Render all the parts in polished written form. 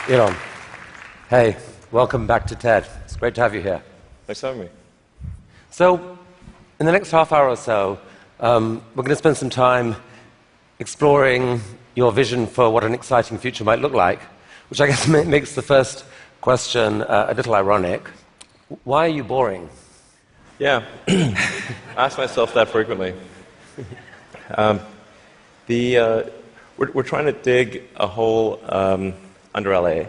Ian, hey, welcome back to TED. It's great to have you here. Thanks for having me. So, in the next half hour or so, we're going to spend some time exploring your vision for what an exciting future might look like, which I guess makes the first question a little ironic. Why are you boring? Yeah, I ask myself that frequently. We're trying to dig a hole under LA,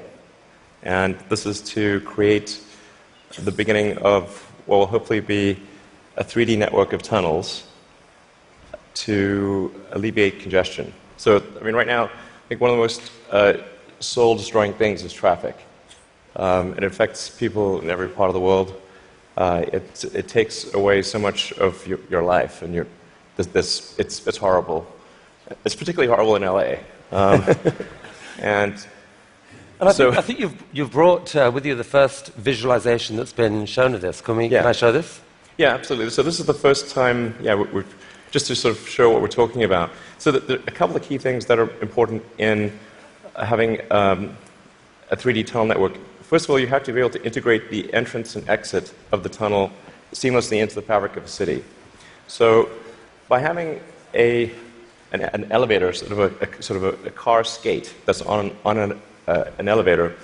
and this is to create the beginning of what will hopefully be a 3D network of tunnels to alleviate congestion. So, I mean, right now, I think one of the most soul-destroying things is traffic. It affects people in every part of the world. It takes away so much of your life, and it's horrible. It's particularly horrible in LA. I think you've brought with you the first visualization that's been shown of this. Can I show this? Yeah, absolutely. So this is the first time, just to sort of show what we're talking about. So there are a couple of key things that are important in having a 3D tunnel network. First of all, you have to be able to integrate the entrance and exit of the tunnel seamlessly into the fabric of a city. So by having an elevator, sort of a car skate that's on an elevator,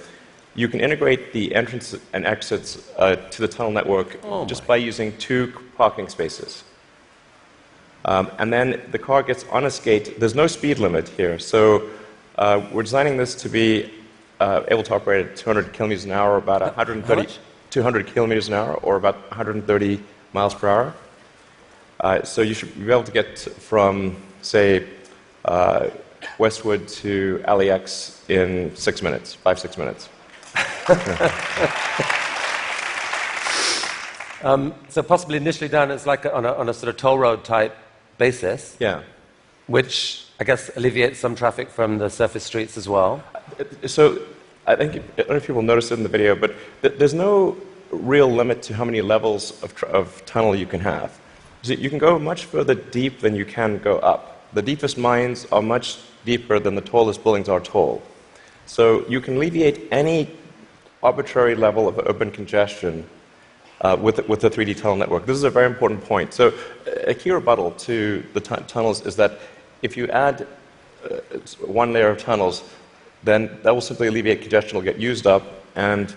you can integrate the entrance and exits to the tunnel network just by using 2 parking spaces. And then the car gets on a skate. There's no speed limit here, so we're designing this to be able to operate at 200 kilometers an hour, about 200 kilometers an hour, or about 130 miles per hour. So you should be able to get from, say, Westwood to LAX in 5-6 minutes. So possibly initially done as like on a sort of toll road type basis. Yeah. Which I guess alleviates some traffic from the surface streets as well. So I don't know if people noticed it in the video, but there's no real limit to how many levels of tunnel you can have. So you can go much further deep than you can go up. The deepest mines are much deeper than the tallest buildings are tall. So you can alleviate any arbitrary level of urban congestion with the 3D tunnel network. This is a very important point. So a key rebuttal to the tunnels is that if you add one layer of tunnels, then that will simply alleviate congestion. It'll get used up, and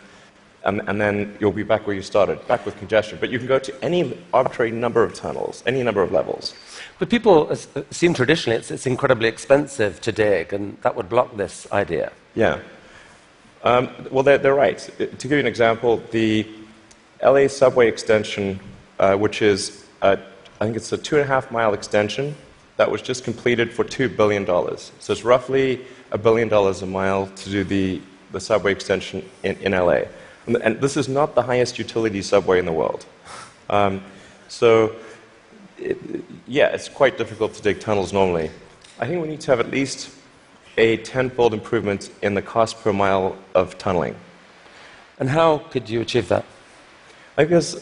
then you'll be back where you started, back with congestion. But you can go to any arbitrary number of tunnels, any number of levels. But people assume traditionally it's incredibly expensive to dig, and that would block this idea. Yeah. Well, they're right. To give you an example, the LA subway extension, which is, I think it's a 2.5-mile extension that was just completed for $2 billion. So it's roughly $1 billion a mile to do the subway extension in LA. And this is not the highest utility subway in the world. It's quite difficult to dig tunnels normally. I think we need to have at least a 10-fold improvement in the cost per mile of tunneling. And how could you achieve that? I guess,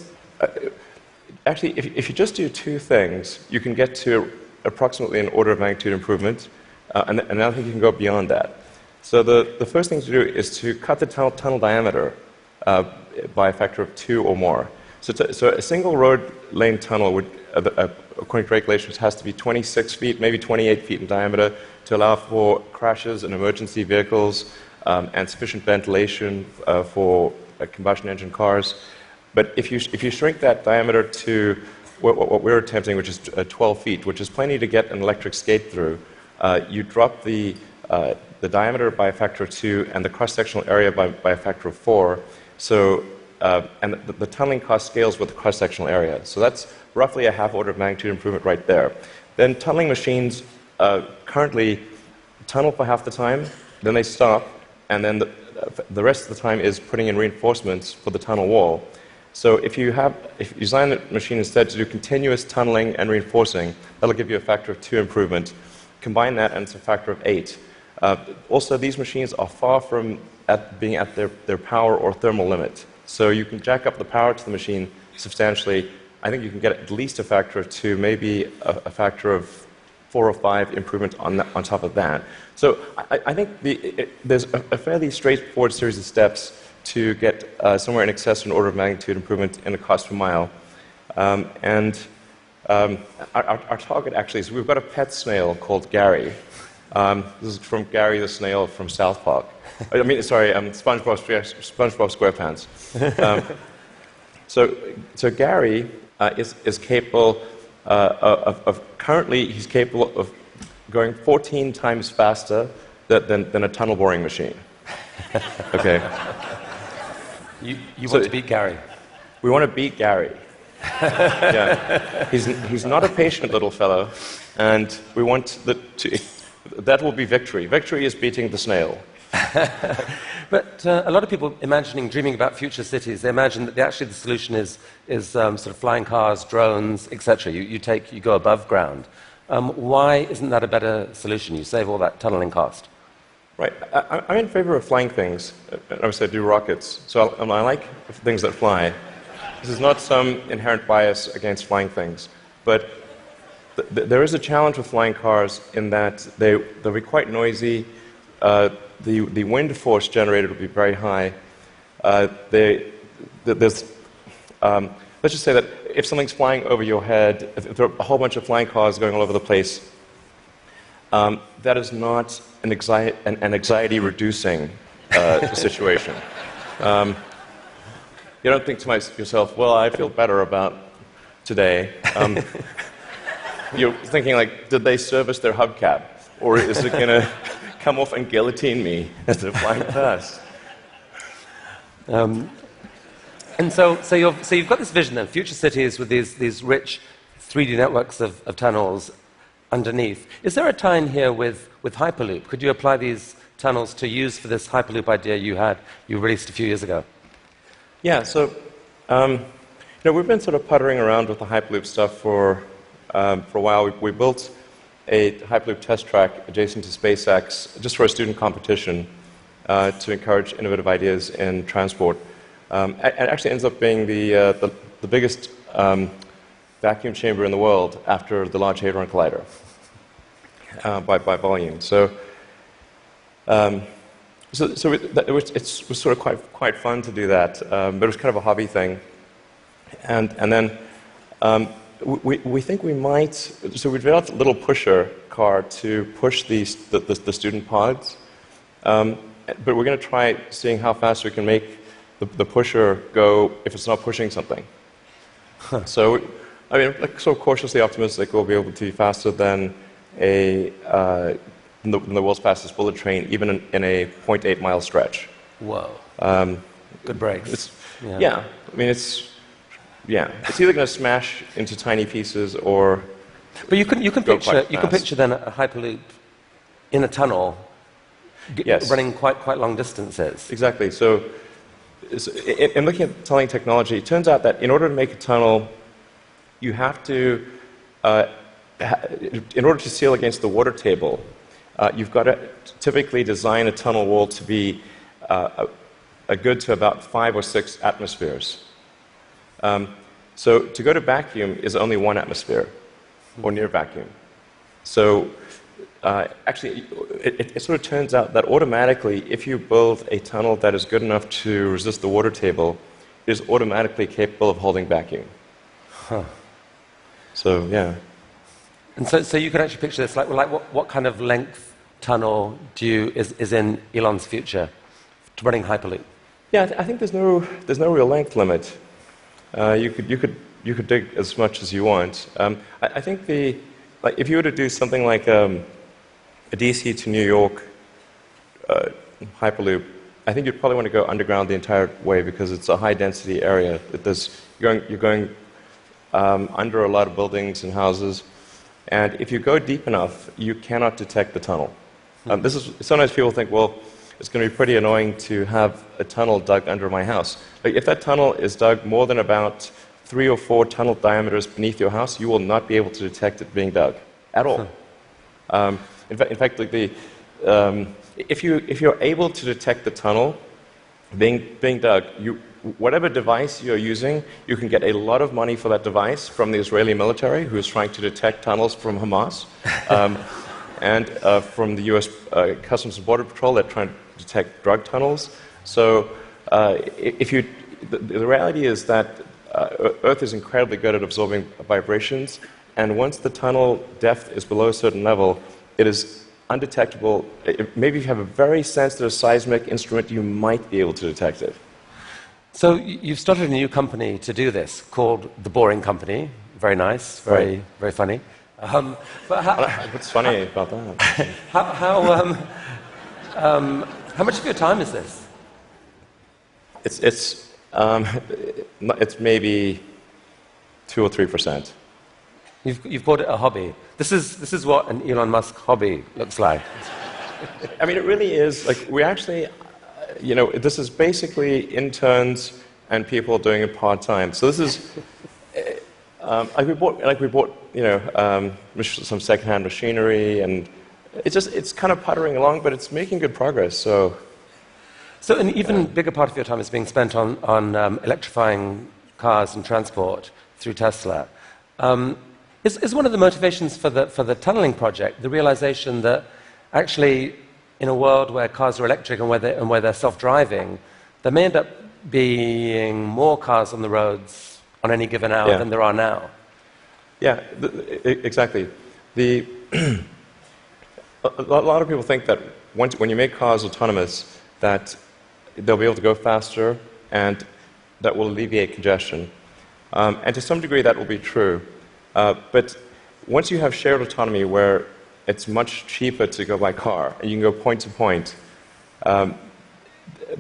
actually, if you just do 2 things, you can get to approximately an order of magnitude improvement, and I don't think you can go beyond that. So the first thing to do is to cut the tunnel diameter by a factor of 2 or more. So a single road lane tunnel would, according to regulations, has to be 26 feet, maybe 28 feet in diameter to allow for crashes and emergency vehicles and sufficient ventilation for combustion engine cars. But if you shrink that diameter to what we're attempting, which is 12 feet, which is plenty to get an electric skate through, you drop the diameter by a factor of 2 and the cross-sectional area by a factor of 4. So, and the tunneling cost scales with the cross-sectional area. So that's roughly a half order of magnitude improvement right there. Then tunneling machines currently tunnel for half the time, then they stop, and then the rest of the time is putting in reinforcements for the tunnel wall. So if you design the machine instead to do continuous tunneling and reinforcing, that'll give you a factor of 2 improvement. Combine that, and it's a factor of 8. Also, these machines are far from being at their power or thermal limit. So you can jack up the power to the machine substantially. I think you can get at least a factor of 2, maybe a factor of 4 or 5 improvements on top of that. So I think there's a fairly straightforward series of steps to get somewhere in excess of an order of magnitude improvement in the cost per mile. Our target actually is we've got a pet snail called Gary. This is from Gary the snail from South Park. I mean, sorry, SpongeBob SquarePants. So Gary is capable currently he's capable of going 14 times faster than a tunnel boring machine. Okay. You want to beat Gary? We want to beat Gary. Yeah. He's not a patient little fellow, and we want that will be victory. Victory is beating the snail. But a lot of people dreaming about future cities, they imagine that actually the solution is sort of flying cars, drones, etc. You go above ground. Why isn't that a better solution? You save all that tunneling cost. Right. I'm in favor of flying things. Obviously, I do rockets, so I like things that fly. This is not some inherent bias against flying things, but there is a challenge with flying cars in that they'll be quite noisy. The wind force generated will be very high. Let's just say that if something's flying over your head, if there are a whole bunch of flying cars going all over the place, that is not an anxiety-reducing situation. You don't think to yourself, well, I feel better about today. You're thinking, like, did they service their hubcap? Or is it going to come off and guillotine me as they're flying past? And so you've got this vision then, future cities with these rich 3D networks of tunnels underneath. Is there a tie-in here with Hyperloop? Could you apply these tunnels to use for this Hyperloop idea you released a few years ago? Yeah, so we've been sort of puttering around with the Hyperloop stuff for a while. We built a Hyperloop test track adjacent to SpaceX just for a student competition to encourage innovative ideas in transport. It actually ends up being the biggest vacuum chamber in the world after the Large Hadron Collider by volume. It was sort of quite fun to do that, but it was kind of a hobby thing. And then we think we might. So we developed a little pusher car to push the student pods, but we're going to try seeing how fast we can make the pusher go if it's not pushing something. Huh. So, I mean, like, so cautiously optimistic we'll be able to be faster than the world's fastest bullet train, even in a 0.8 mile stretch. Whoa. Good brakes. Yeah. I mean, it's either going to smash into tiny pieces or. But you can picture then a Hyperloop in a tunnel, yes, running quite long distances. Exactly. So in looking at tunneling technology, it turns out that in order to make a tunnel, you have to, in order to seal against the water table, you've got to typically design a tunnel wall to be a good to about 5 or 6 atmospheres. So to go to vacuum is only 1 atmosphere, or near vacuum. So actually, it sort of turns out that automatically, if you build a tunnel that is good enough to resist the water table, it is automatically capable of holding vacuum. Huh. So, yeah. And so you can actually picture this, like what kind of length tunnel is in Elon's future to running Hyperloop? Yeah, I think there's no real length limit. You could dig as much as you want. I think if you were to do something like a DC to New York Hyperloop, I think you'd probably want to go underground the entire way because it's a high density area. You're going under a lot of buildings and houses, and if you go deep enough, you cannot detect the tunnel. Sometimes people think, well, it's going to be pretty annoying to have a tunnel dug under my house. Like, if that tunnel is dug more than about 3 or 4 tunnel diameters beneath your house, you will not be able to detect it being dug at all. In fact, like if you're able to detect the tunnel being dug, whatever device you're using, you can get a lot of money for that device from the Israeli military, who's trying to detect tunnels from Hamas, and from the US Customs and Border Patrol, they're trying to detect drug tunnels. So the reality is that Earth is incredibly good at absorbing vibrations, and once the tunnel depth is below a certain level, it is undetectable. Maybe if you have a very sensitive seismic instrument, you might be able to detect it. So you've started a new company to do this called The Boring Company. Very nice, very funny. What's funny about that? How much of your time is this? It's maybe 2 or 3%. You've called it a hobby. This is what an Elon Musk hobby looks like. I mean, it really is. Like, we actually, this is basically interns and people doing it part-time. So this is, we bought, some second-hand machinery, and it's kind of puttering along, but it's making good progress. So an even bigger part of your time is being spent on electrifying cars and transport through Tesla. Is one of the motivations for the tunneling project the realization that actually, in a world where cars are electric and where they're self-driving, there may end up being more cars on the roads on any given hour than there are now? Yeah, exactly. A lot of people think that when you make cars autonomous, that they'll be able to go faster and that will alleviate congestion. And to some degree, that will be true. But once you have shared autonomy where it's much cheaper to go by car and you can go point to point, the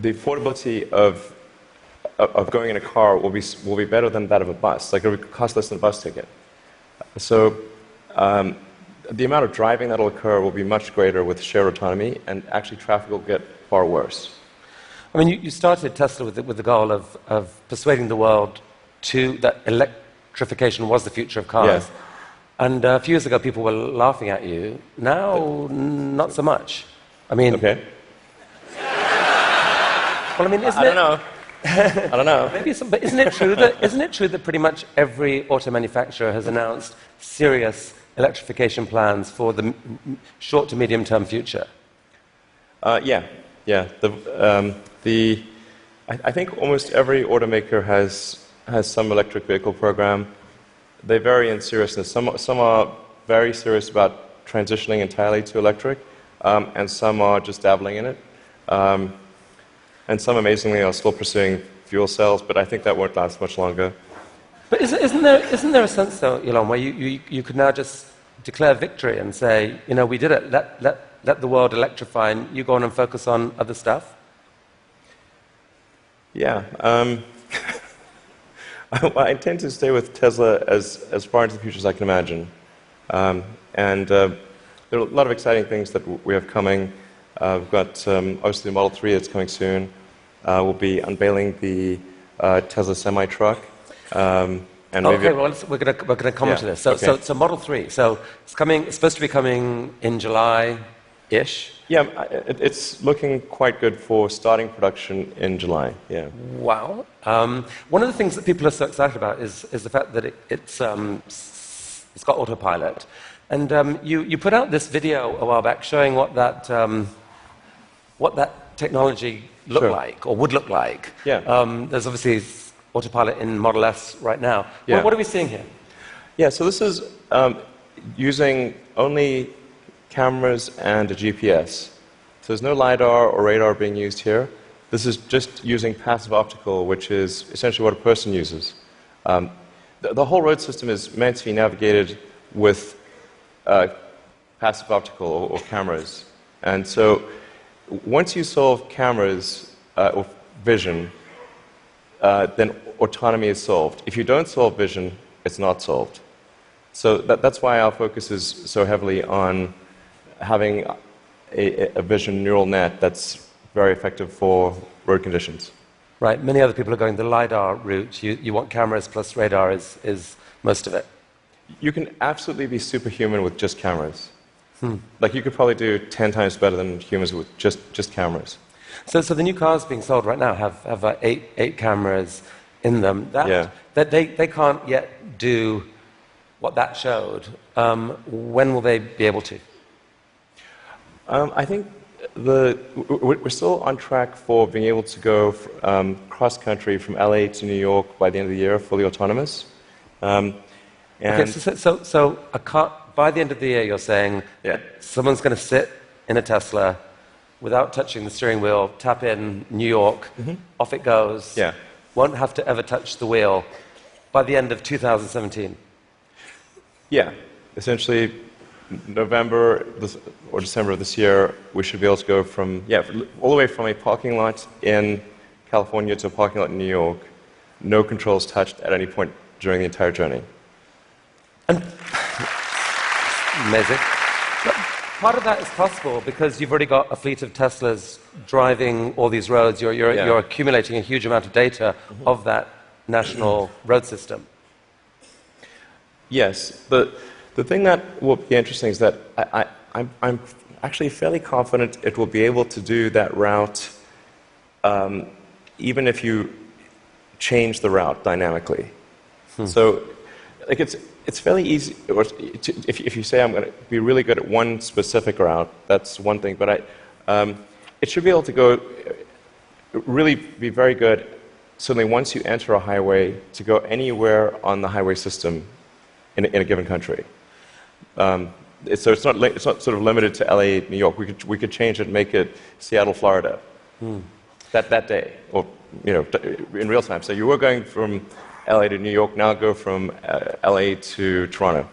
affordability of going in a car will be better than that of a bus. Like, it will cost less than a bus ticket. So the amount of driving that will occur will be much greater with shared autonomy, and actually traffic will get far worse. I mean, you started Tesla with the goal of persuading the world that electrification was the future of cars. Yes. And a few years ago, people were laughing at you. Now, not so much. I mean... Okay. Well, I mean, I don't know. I don't know. But isn't it true that pretty much every auto manufacturer has announced serious electrification plans for the short to medium term future? Yeah. I think almost every automaker has some electric vehicle program. They vary in seriousness. Some are very serious about transitioning entirely to electric, and some are just dabbling in it. And some, amazingly, are still pursuing fuel cells, but I think that won't last much longer. But isn't there a sense, though, Elon, where you could now just declare victory and say, we did it, let the world electrify, and you go on and focus on other stuff? Yeah. I intend to stay with Tesla as far into the future as I can imagine. And there are a lot of exciting things that we have coming. We've got, obviously, the Model 3 that's coming soon. We'll be unveiling the Tesla semi-truck. And okay, well, we're going to comment to this. So Model 3. So it's supposed to be coming in July-ish. Yeah, it's looking quite good for starting production in July. Yeah. Wow. One of the things that people are so excited about is the fact that it's got autopilot. And you put out this video a while back showing what that technology looked like, or would look like. Yeah. There's obviously autopilot in Model S right now. Yeah. What are we seeing here? Yeah, so this is using only cameras and a GPS. So there's no LiDAR or radar being used here. This is just using passive optical, which is essentially what a person uses. The whole road system is meant to be navigated with passive optical or cameras. And so once you solve cameras or vision, then autonomy is solved. If you don't solve vision, it's not solved. So that's why our focus is so heavily on having a vision neural net that's very effective for road conditions. Right. Many other people are going the LiDAR route. You want cameras plus radar is most of it. You can absolutely be superhuman with just cameras. Like, you could probably do 10 times better than humans with just cameras. So the new cars being sold right now have eight cameras in them. That they can't yet do what that showed. When will they be able to? I think we're still on track for being able to go cross-country from LA to New York by the end of the year, fully autonomous. Okay, so a car, by the end of the year, you're saying someone's going to sit in a Tesla without touching the steering wheel, tap in New York, off it goes, won't have to ever touch the wheel by the end of 2017. Yeah, essentially November or December of this year, we should be able to go from, all the way from a parking lot in California to a parking lot in New York, no controls touched at any point during the entire journey. And amazing. But part of that is possible because you've already got a fleet of Teslas driving all these roads. You're accumulating a huge amount of data of that national road system. Yes. The thing that will be interesting is that I'm actually fairly confident it will be able to do that route even if you change the route dynamically. So like it's fairly easy. If you say I'm going to be really good at one specific route, that's one thing. But it should be able to go really be very good. Certainly, once you enter a highway, to go anywhere on the highway system in a given country. So it's not sort of limited to LA, New York. We could change it and make it Seattle, Florida, that day, or in real time. So you were going from LA to New York, now go from LA to Toronto.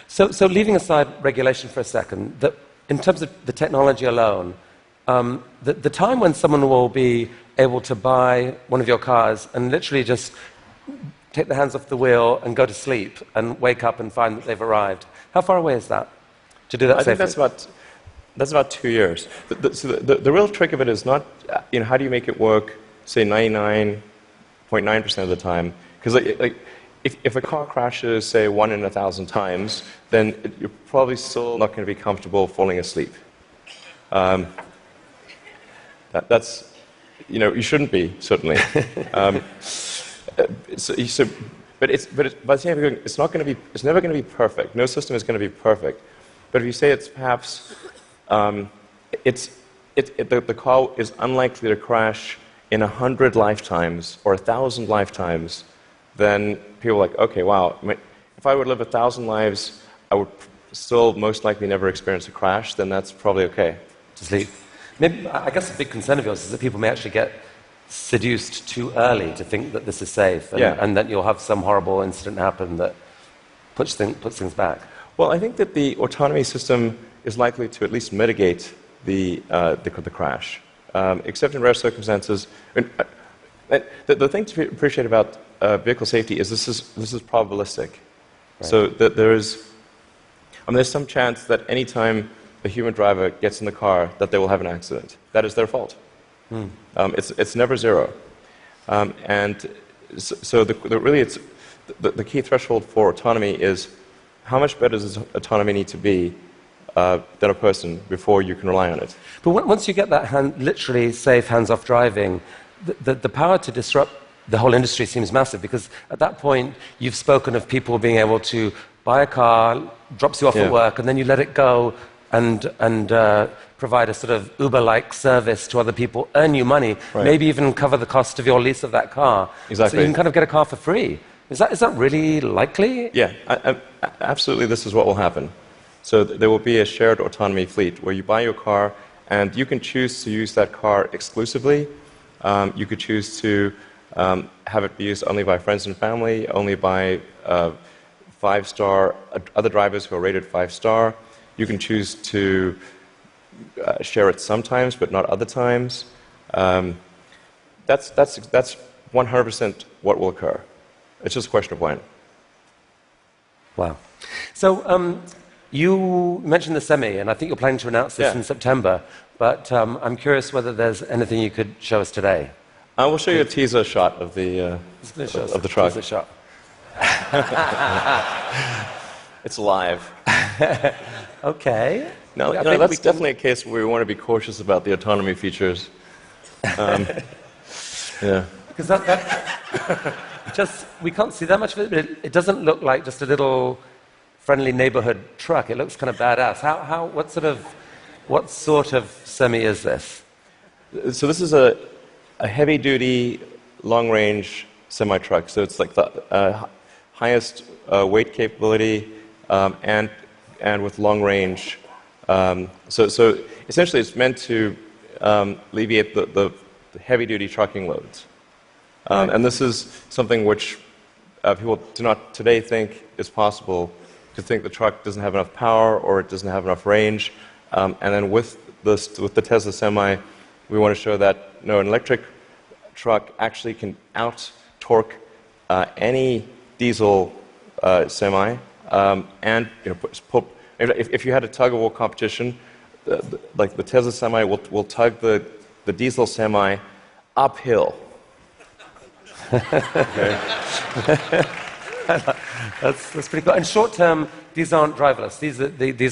So leaving aside regulation for a second, in terms of the technology alone, the time when someone will be able to buy one of your cars and literally just take their hands off the wheel and go to sleep and wake up and find that they've arrived, how far away is that to do that safely? I think that's about 2 years. The real trick of it is not, how do you make it work, say 99.9% of the time? Because if a car crashes, say 1 in 1,000 times, then you're probably still not going to be comfortable falling asleep. That's, you shouldn't be, certainly. But by the same time, it's never going to be perfect. No system is going to be perfect. But if you say it's perhaps, the car is unlikely to crash in 100 lifetimes or 1,000 lifetimes, then people are like, okay, wow, if I would live 1,000 lives, I would still most likely never experience a crash, then that's probably okay. To sleep. Maybe, I guess a big concern of yours is that people may actually get seduced too early to think that this is safe, and that you'll have some horrible incident happen that puts things back. Well, I think that the autonomy system is likely to at least mitigate the crash. Except in rare circumstances. The thing to appreciate about vehicle safety is this is probabilistic. Right. So that there's some chance that any time a human driver gets in the car that they will have an accident. That is their fault. It's never zero. And so the key threshold for autonomy is how much better does autonomy need to be than a person before you can rely on it. But once you get that literally safe hands-off driving, the power to disrupt the whole industry seems massive, because at that point you've spoken of people being able to buy a car, drops you off at work, and then you let it go and provide a sort of Uber-like service to other people, earn you money, maybe even cover the cost of your lease of that car. Exactly. So you can kind of get a car for free. Is that really likely? Yeah, absolutely this is what will happen. So there will be a shared autonomy fleet where you buy your car and you can choose to use that car exclusively. You could choose to have it be used only by friends and family, only by 5-star other drivers who are rated 5-star. You can choose to share it sometimes, but not other times. That's 100% what will occur. It's just a question of when. Wow. So you mentioned the Semi, and I think you're planning to announce this in September, but I'm curious whether there's anything you could show us today. I will show you a teaser shot of the truck. Teaser shot. It's live. Okay. No, I no, think that's we can- definitely a case where we want to be cautious about the autonomy features. Yeah. Because that just, we can't see that much of it, but it doesn't look like just a little friendly neighborhood truck. It looks kind of badass. What sort of semi is this? So this is a heavy-duty, long-range semi-truck. So it's like the highest weight capability and with long range. So essentially, it's meant to alleviate the heavy-duty trucking loads. And this is something which people do not today think is possible, to think the truck doesn't have enough power or it doesn't have enough range. And then with the Tesla Semi, we want to show that no, an electric truck actually can out-torque any diesel semi. And if you had a tug-of-war competition, like the Tesla Semi will tug the diesel Semi uphill. That's pretty cool. And short term, these aren't driverless. These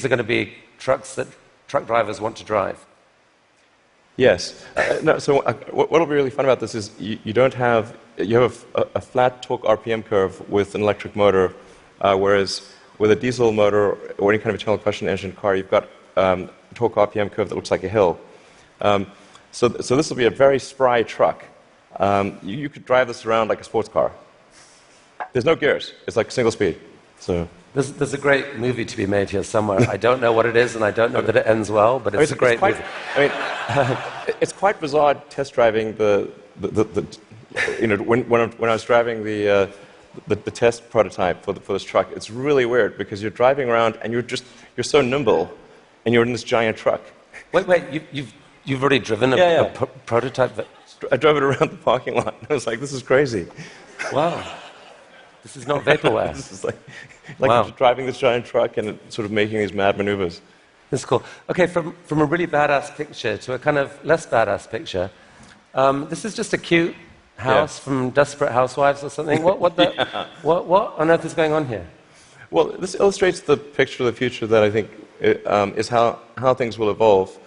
are going to be trucks that truck drivers want to drive. Yes. So what will be really fun about this is you have a flat torque RPM curve with an electric motor, whereas with a diesel motor or any kind of internal combustion engine car, you've got a torque RPM curve that looks like a hill. So this will be a very spry truck. You could drive this around like a sports car. There's no gears. It's like single speed. So there's a great movie to be made here somewhere. I don't know what it is, and I don't know that it ends well, but it's a great movie. I mean, it's quite bizarre test driving when I was driving the test prototype for this truck. It's really weird because you're driving around and you're so nimble, and you're in this giant truck. Wait, you've already driven a prototype? I drove it around the parking lot, and I was like, this is crazy. Wow. This is not vaporware. This is like wow. Driving this giant truck and sort of making these mad maneuvers. That's cool. Okay, from a really badass picture to a kind of less badass picture, this is just a cute house from Desperate Housewives or something. What on earth is going on here? Well, this illustrates the picture of the future that I think is how things will evolve.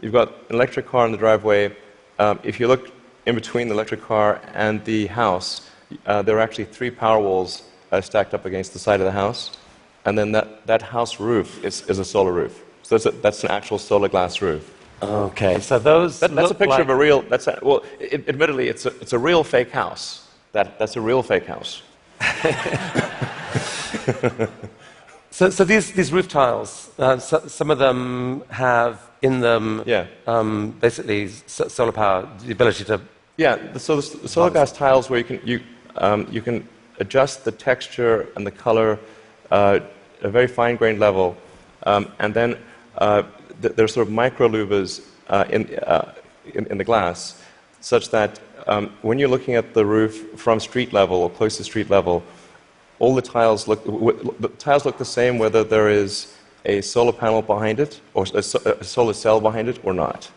You've got an electric car in the driveway. If you look in between the electric car and the house, there are actually 3 power walls stacked up against the side of the house, and then that house roof is a solar roof. So that's an actual solar glass roof. Okay, so that's a picture of a real. Admittedly, it's a real fake house. That's a real fake house. So these roof tiles, some of them have in them basically solar power, the ability to. Yeah, so the solar glass tiles where you can adjust the texture and the color at a very fine-grained level, and then there's sort of micro louvers in the glass, such that when you're looking at the roof from street level or close to street level, all the tiles look the same whether there is a solar panel behind it or a solar cell behind it or not.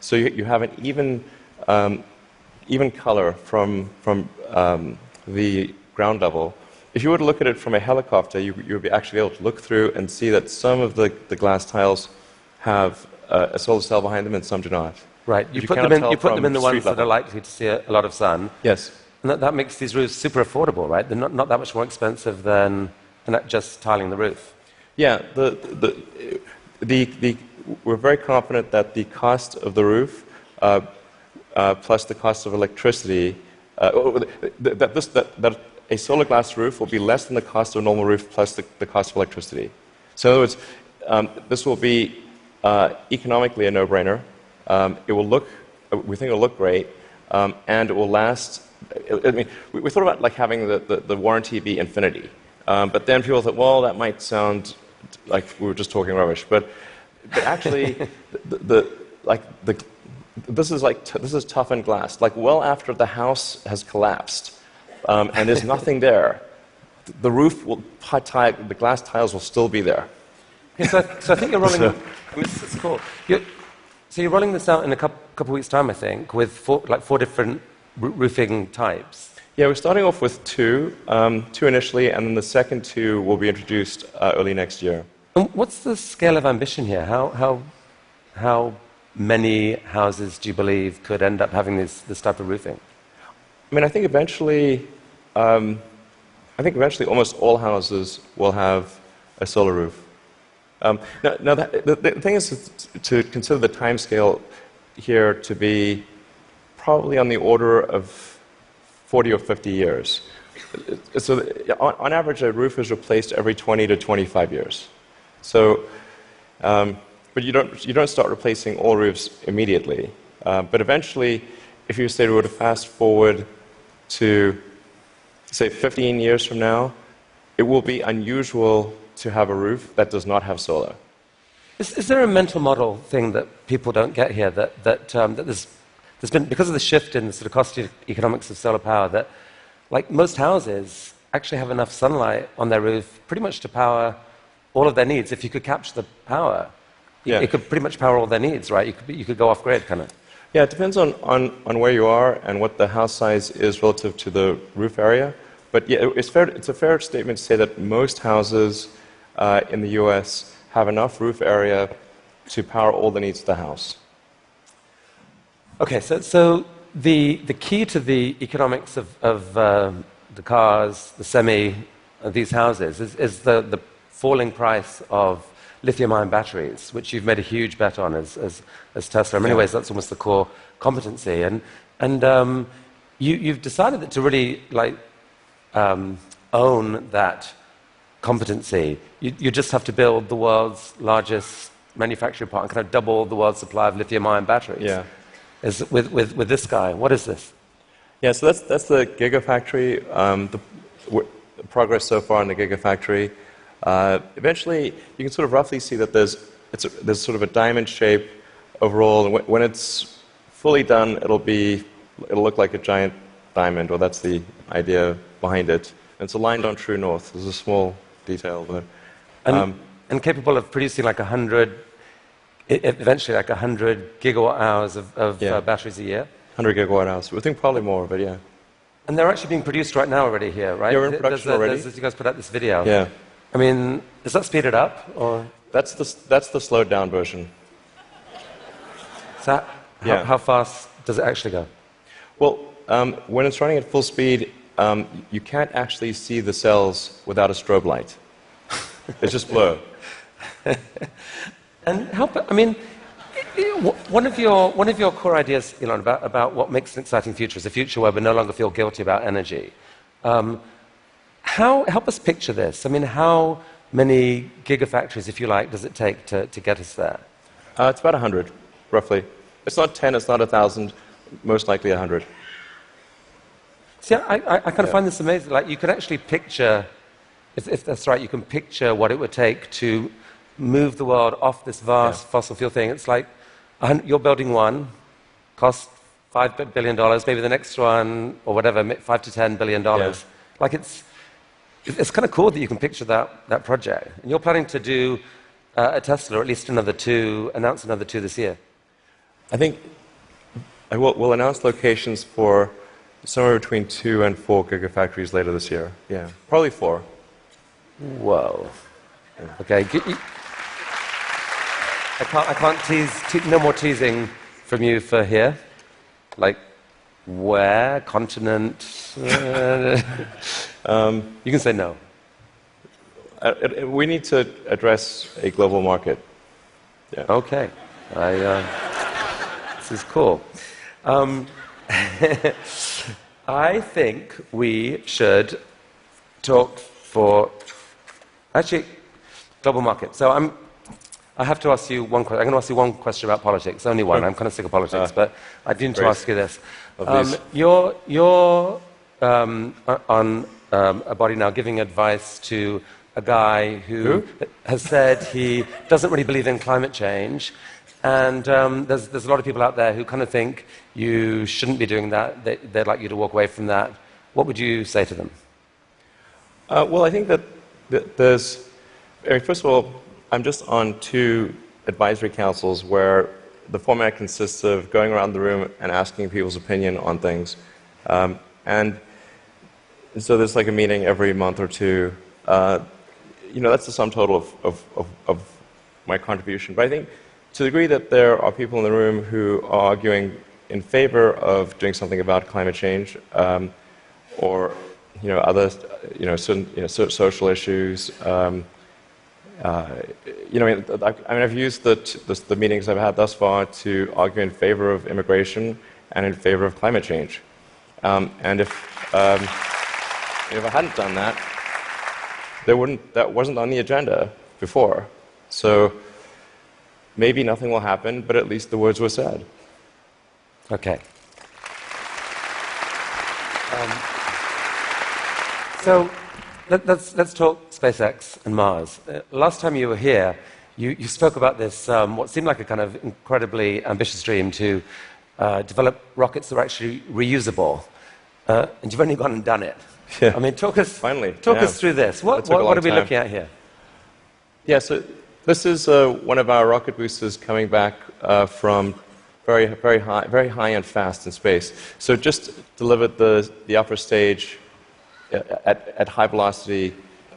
So you have an even color from the ground level. If you were to look at it from a helicopter, you would be actually able to look through and see that some of the glass tiles have a solar cell behind them and some do not. Right. You put them in the ones that are likely to see a lot of sun. Yes. And that makes these roofs super affordable, right? They're not that much more expensive than just tiling the roof. Yeah. We're very confident that the cost of the roof plus the cost of electricity, that a solar glass roof will be less than the cost of a normal roof plus the cost of electricity. So in other words, this will be economically a no-brainer. We think it will look great, and it will last. I mean, we thought about like having the warranty be infinity, but then people thought, well, that might sound like we were just talking rubbish. But actually, this is toughened glass. Like well after the house has collapsed, and there's nothing there, the roof will the glass tiles will still be there. Okay, so I think you're rolling. This is cool. So you're rolling this out in a couple weeks' time, I think, with four different roofing types. Yeah, we're starting off with two initially, and then the second 2 will be introduced early next year. And what's the scale of ambition here? How many houses do you believe could end up having this type of roofing? I mean, I think eventually almost all houses will have a solar roof. Now the thing is to consider the time scale here to be probably on the order of 40 or 50 years. So on average, a roof is replaced every 20 to 25 years. So, but you don't start replacing all roofs immediately. But eventually, if you say were to fast forward to, say, 15 years from now, it will be unusual to have a roof that does not have solar. Is there a mental model thing that people don't get here that there's been, because of the shift in the sort of cost economics of solar power, that like most houses actually have enough sunlight on their roof pretty much to power all of their needs. If you could capture the power, it could pretty much power all their needs, right? You could go off grid, kind of. Yeah, it depends on where you are and what the house size is relative to the roof area. But yeah, it's a fair statement to say that most houses in the US have enough roof area to power all the needs of the house. Okay, so the key to the economics of the cars, the semi, of these houses is the falling price of lithium-ion batteries, which you've made a huge bet on as Tesla. In many ways, that's almost the core competency. And you've decided that to really own that competency, you just have to build the world's largest manufacturing plant and kind of double the world's supply of lithium-ion batteries. Yeah. With this guy. What is this? Yeah, so that's the Gigafactory. The progress so far in the Gigafactory. Eventually, you can sort of roughly see that there's sort of a diamond shape overall. And when it's fully done, it'll look like a giant diamond, or that's the idea behind it. And it's aligned on true north. There's a small detail there. And capable of producing eventually 100 gigawatt hours of batteries a year? 100 gigawatt hours. We think probably more, but yeah. And they're actually being produced right now already here, right? Yeah, we're in production already. You guys put out this video. Yeah. I mean, is that speeded up, or? That's the slowed down version. So how fast does it actually go? Well, when it's running at full speed, you can't actually see the cells without a strobe light. It's just blur. And one of your core ideas, Elon, about what makes an exciting future is a future where we no longer feel guilty about energy. Help us picture this. I mean, how many gigafactories, if you like, does it take to get us there? It's about 100, roughly. It's not 10, it's not 1,000, most likely 100. See, I kind of find this amazing. Like, you can actually picture, if that's right, you can picture what it would take to move the world off this vast fossil fuel thing. It's like you're building one, costs $5 billion, maybe the next one, or whatever, $5 to $10 billion. Yeah. Like, it's kind of cool that you can picture that project. And you're planning to do a Tesla, or at least announce another two this year. I think we'll announce locations for somewhere between 2 and 4 gigafactories later this year. Yeah, probably 4. Whoa. Yeah. Okay. I can't tease. No more teasing from you for here. Like, where? Continent? You can say no. We need to address a global market. Yeah. Okay. This is cool. I think we should talk for global market. So I have to ask you one question. I'm going to ask you one question about politics. Only one. I'm kind of sick of politics, but I do need to ask you this. You're on a body now giving advice to a guy who has said he doesn't really believe in climate change, and there's a lot of people out there who kind of think you shouldn't be doing that. They'd like you to walk away from that. What would you say to them? Well, I think that there's... First of all, I'm just on 2 advisory councils where the format consists of going around the room and asking people's opinion on things. And so there's like a meeting every month or 2. that's the sum total of my contribution. But I think to the degree that there are people in the room who are arguing in favor of doing something about climate change, or other certain social issues. I've used the meetings I've had thus far to argue in favor of immigration and in favor of climate change. And if I hadn't done that, that wasn't on the agenda before. So maybe nothing will happen, but at least the words were said. Okay. So let's talk SpaceX and Mars. Last time you were here, you spoke about this, what seemed like a kind of incredibly ambitious dream to develop rockets that are actually reusable. And you've only gone and done it. Yeah. I mean, talk us through this. What are we looking at here? Yeah, so this is one of our rocket boosters coming back from very high and fast in space. So just delivered the upper stage at high velocity.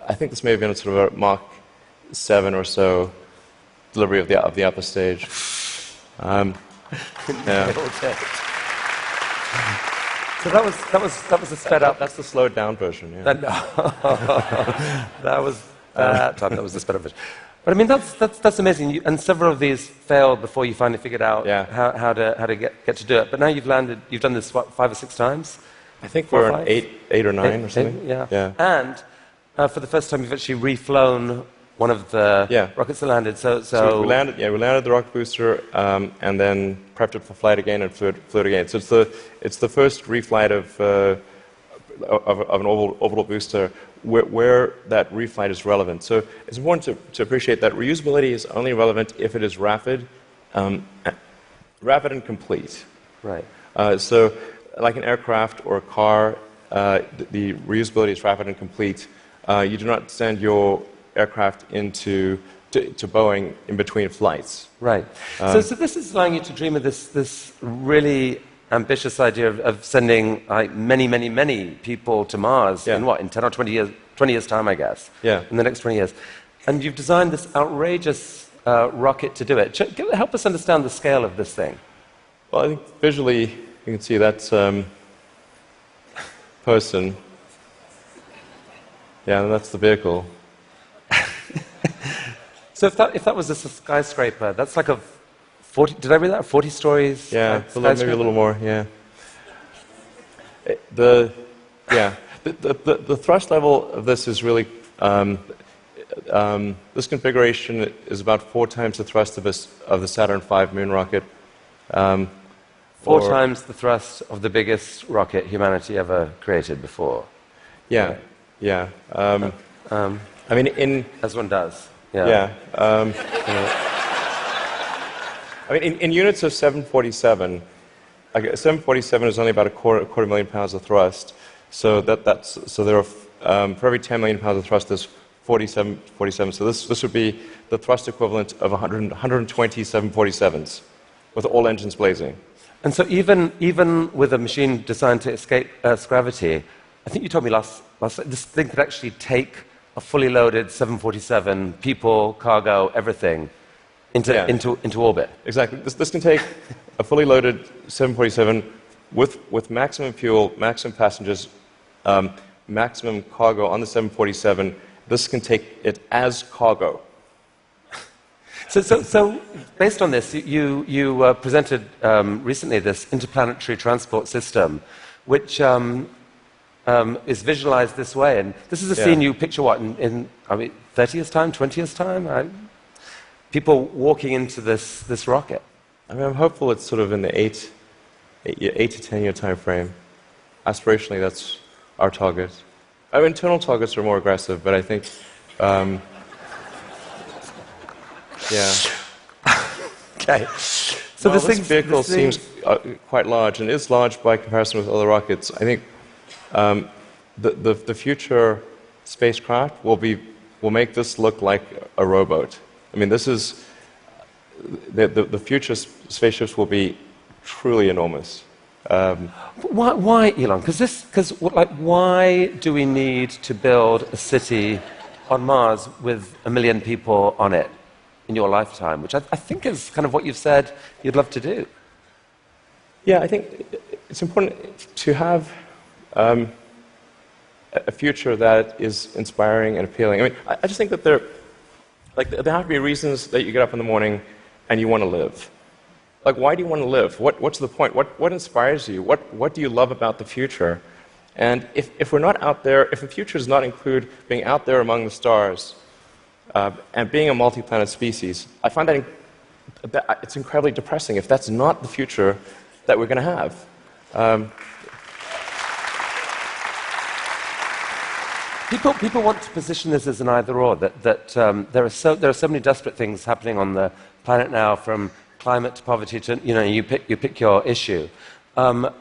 I think this may have been sort of a Mach 7 or so delivery of the upper stage. Yeah. So that was a sped up. That's the slowed down version. Yeah. That was the sped up version. But I mean, that's amazing. And several of these failed before you finally figured out how to get to do it. But now you've done this, what, 5 or 6 times? I think we're on 8 or 9 or something. Yeah. And for the first time, you've actually reflown one of the rockets that landed. So we landed the rocket booster and then prepped it for flight again and flew it again. So it's the first reflight of an orbital booster where that reflight is relevant. So it's important to appreciate that reusability is only relevant if it is rapid and complete. Right. So like an aircraft or a car, the reusability is rapid and complete. You do not send your aircraft to Boeing in between flights. Right. So this is allowing you to dream of this really ambitious idea of sending many people to Mars in 10 or 20 years time, I guess. Yeah. In the next 20 years. And you've designed this outrageous rocket to do it. Help us understand the scale of this thing. Well, I think visually you can see that's person. Yeah, and that's the vehicle. So if that was a skyscraper, that's like a 40. Did I read that? 40 stories. Yeah, maybe a little more. Yeah. The thrust level of this is really this configuration is about 4 times the thrust of the Saturn V moon rocket. 4 times the thrust of the biggest rocket humanity ever created before. Yeah. Yeah. I mean, as one does. Yeah. I mean, in units of 747, 747 is only about a quarter million pounds of thrust. So there are for every 10 million pounds of thrust, there's 47. So this would be the thrust equivalent of 120 747s, with all engines blazing. And so even with a machine designed to escape Earth's gravity, I think you told me last this thing could actually take a fully loaded 747, people, cargo, everything, into orbit. Exactly. This can take a fully loaded 747 with maximum fuel, maximum passengers, maximum cargo on the 747. This can take it as cargo. So based on this, you presented recently this interplanetary transport system, which is visualized this way. And this is a scene you picture, what, in 30 years' time, 20 years' time? People walking into this rocket. I mean, I'm hopeful it's sort of in the 8 to 10 year time frame. Aspirationally, that's our target. Our internal targets are more aggressive, but I think, Okay. So this vehicle seems quite large, and is large by comparison with other rockets. I think the future spacecraft will make this look like a rowboat. I mean, this is the future spaceships will be truly enormous. Why, Elon? Because why do we need to build a city on Mars with 1 million people on it in your lifetime, which I think is kind of what you've said you'd love to do. Yeah, I think it's important to have a future that is inspiring and appealing. I mean, I just think that there have to be reasons that you get up in the morning and you want to live. Like, why do you want to live? What's the point? What inspires you? What do you love about the future? And if we're not out there, if the future does not include being out there among the stars and being a multi-planet species, I find that it's incredibly depressing if that's not the future that we're going to have. People want to position this as an either-or, that there are so many desperate things happening on the planet now, from climate to poverty to, you pick your issue. And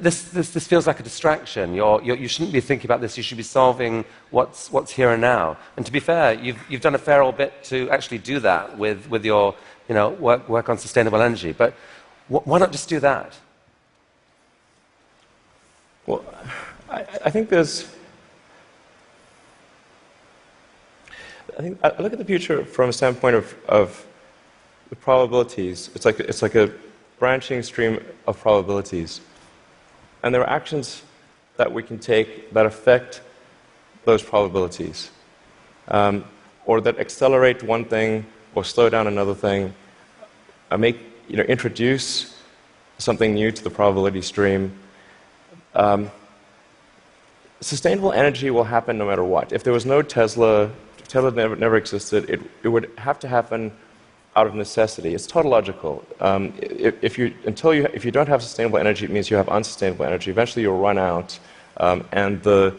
this feels like a distraction. You shouldn't be thinking about this. You should be solving what's here and now. And to be fair, you've done a fair old bit to actually do that with your work on sustainable energy. But why not just do that? Well, I think there's. I look at the future from a standpoint of the probabilities. It's like a branching stream of probabilities. And there are actions that we can take that affect those probabilities, or that accelerate one thing or slow down another thing, introduce something new to the probability stream. Sustainable energy will happen no matter what. If there was no Tesla, if Tesla never existed, it would have to happen out of necessity. It's tautological. If you don't have sustainable energy, it means you have unsustainable energy. Eventually, you'll run out, and the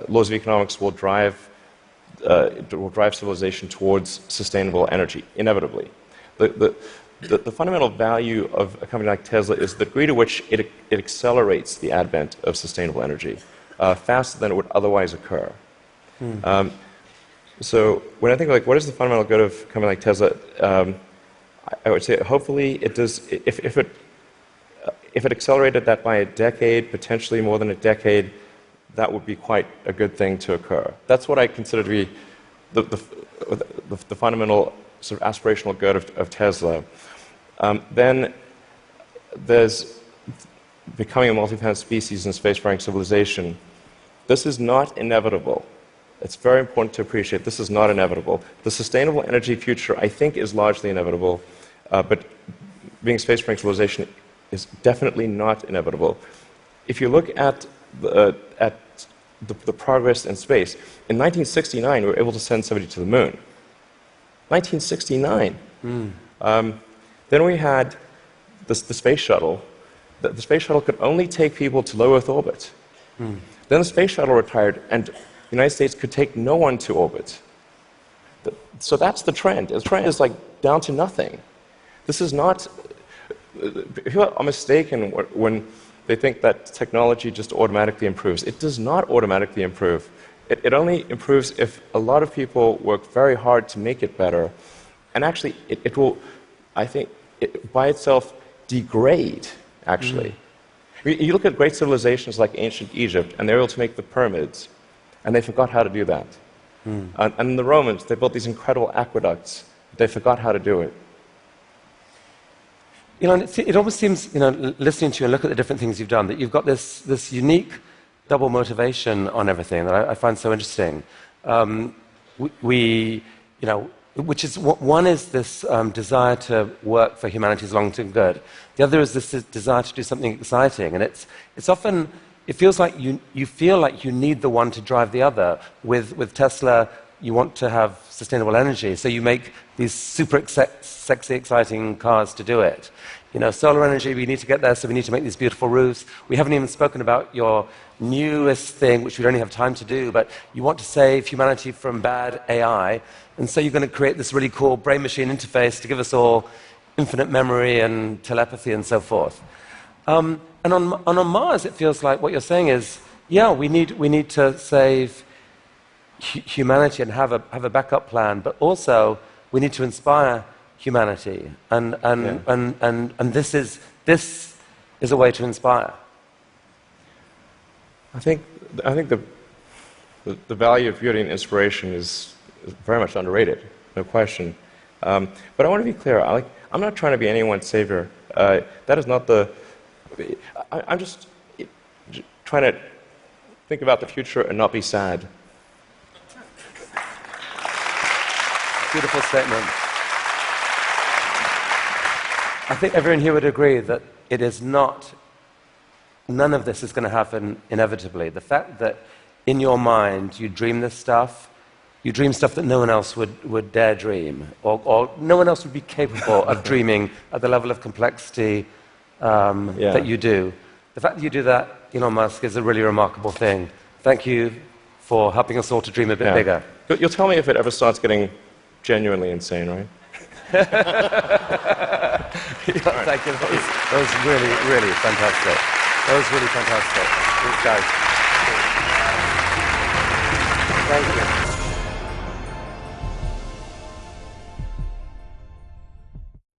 laws of economics will drive civilization towards sustainable energy inevitably. The fundamental value of a company like Tesla is the degree to which it accelerates the advent of sustainable energy faster than it would otherwise occur. So when I think like what is the fundamental good of a company like Tesla, I would say hopefully it does. If it accelerated that by a decade, potentially more than a decade, that would be quite a good thing to occur. That's what I consider to be the fundamental sort of aspirational good of Tesla. Then there's becoming a multi-planet species and spacefaring civilization. This is not inevitable. It's very important to appreciate this is not inevitable. The sustainable energy future, I think, is largely inevitable, but being a spacefaring civilization is definitely not inevitable. If you look at the progress in space, in 1969 we were able to send somebody to the moon. 1969. Then we had the space shuttle. The space shuttle could only take people to low Earth orbit. Then the space shuttle retired, and the United States could take no one to orbit. So that's the trend. The trend is like down to nothing. This is not. People are mistaken when they think that technology just automatically improves. It does not automatically improve. It only improves if a lot of people work very hard to make it better. And actually, it will, I think, by itself degrade, actually. You look at great civilizations like ancient Egypt, and they're able to make the pyramids, and they forgot how to do that. And the Romans, they built these incredible aqueducts. They forgot how to do it. It almost seems, listening to you and look at the different things you've done, that you've got this unique double motivation on everything that I find so interesting. Which is, one is this desire to work for humanity's long-term good. The other is this desire to do something exciting. And it's often, it feels like you feel like you need the one to drive the other. With Tesla, you want to have sustainable energy, so you make these super sexy, exciting cars to do it. Solar energy, we need to get there, so we need to make these beautiful roofs. We haven't even spoken about your newest thing, which we don't have time to do, but you want to save humanity from bad AI, and so you're going to create this really cool brain-machine interface to give us all infinite memory and telepathy and so forth. And on Mars, it feels like what you're saying is, yeah, we need to save humanity and have a backup plan, but also we need to inspire humanity, and this is a way to inspire. I think the value of beauty and inspiration is very much underrated, no question. But I want to be clear. I'm not trying to be anyone's savior. That is not the... I'm just trying to think about the future and not be sad. Beautiful statement. I think everyone here would agree that it is not... None of this is going to happen inevitably. The fact that in your mind you dream this stuff, you dream stuff that no one else would dare dream, or no one else would be capable of dreaming at the level of complexity that you do. The fact that you do that, Elon Musk, is a really remarkable thing. Thank you for helping us all to dream a bit bigger. You'll tell me if it ever starts getting genuinely insane, right? Thank you. That was really, really fantastic. That was really fantastic. Thanks, guys. Thank you.